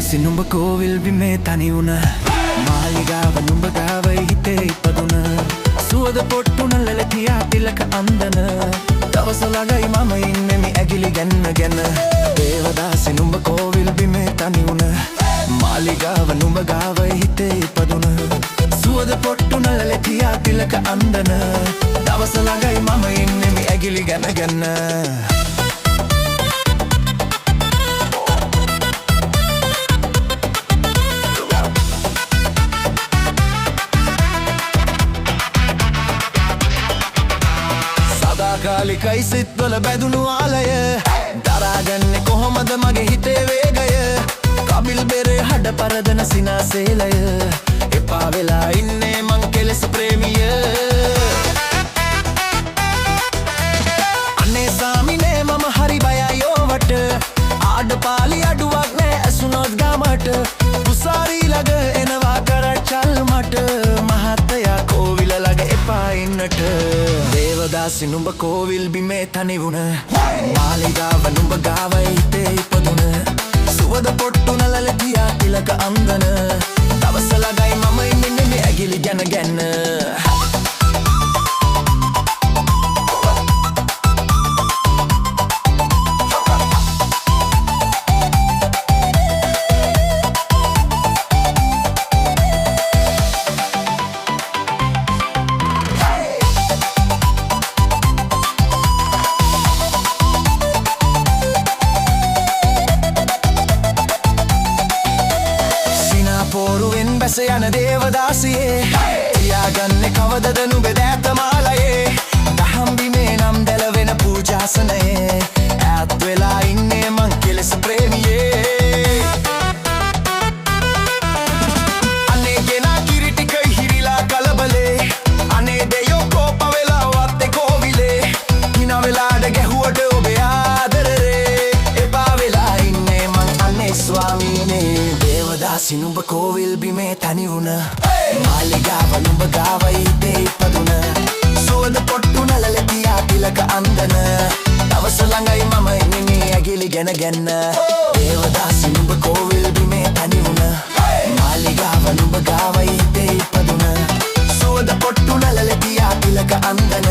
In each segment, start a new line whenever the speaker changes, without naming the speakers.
දේවදාසි නුඹ කෝවිල් බිමේ තනි වුණ මාලිගාව නුඹ ගාව හිතේ ඉපදුන සුවද පොට්ටුන ලැලතියා තිලක අන්දන දවස ළඟයි මම ඉන්නෙමි ඇගිලි ගැන්න දේවදාසි නුඹ කෝවිල් බිමේ තනි වුණ මාලිගාව නුඹ ගාව හිතේ ඉපදුන සුවද පොට්ටුන ලැලතියා තිලක අන්දන දවස ළඟයි මම ඉන්නෙමි ඇගිලි ගැන්න කාලිකයි සිත්වල බැදුණු ආලය දරාගන්නේ කොහොමද මගේ හිතේ වේගය කබිල් බෙරේ හඩ පරදන සිනාසේලය එපා වෙලා ඉන්නේ මං කෙලෙස ප්‍රේමිය අනේ සාමිනේ මම හරි බයයි ඕවට ආඩ පාලි අඩුවක් නෑ ඇසුනොත් ගමට පුසාරි ළඟ එනවා කරච්චල් මට මහත්තයා කෝවිල ළඟ එපා ඉන්නට දේවදාසි නුඹ කෝවිල් බිමේ තනි වුණ මාලිගාව නුඹ ගාව හිතේ ඉපදුන සුවද පොට්ටුන ලැලතියා තිලක අන්දන දවස ළඟයි මම ඉන්නේ ඇගිලි ගැන්න පෝරුවෙන් බැස යන දේවදාසියේ තියාගන්නේ කවදද නුඹේ දෑත මාලයේ දහම් බිමේ නම් දැලවෙන පූජාසනයේ ඈත් වෙලා ඉන්නේ මං කෙලෙස ප්‍රේමියේ අනේ ගෙනා කිරි ටික හිරිලා කලබලේ අනේ දෙයෝ කෝප වෙලා වත්තේ කෝවිලේ හිනා වෙලාද ගැහුවට ඔබේ ආදරේ එපා වෙලා ඉන්නේ මං අනේ ස්වාමීනේ දේවදාසි නුඹ කෝවිල් බිමේ තනි වුණ මාලිගාව නුඹ ගාව හිතේ ඉපදුන සුවද පොට්ටුන ලැලතියා තිලක අන්දන දවස ළඟයි මම ඉන්නේ ඇගිලි ගැන්න දේවදාසි නුඹ කෝවිල් බිමේ තනි වුණ මාලිගාව නුඹ ගාව හිතේ ඉපදුන සුවද පොට්ටුන ලැලතියා තිලක අන්දන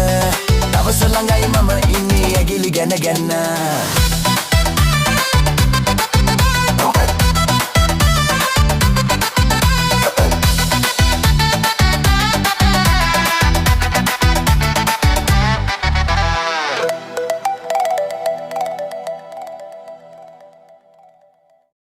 දවස ළඟයි මම ඉන්නේ ඇගිලි ගැන්න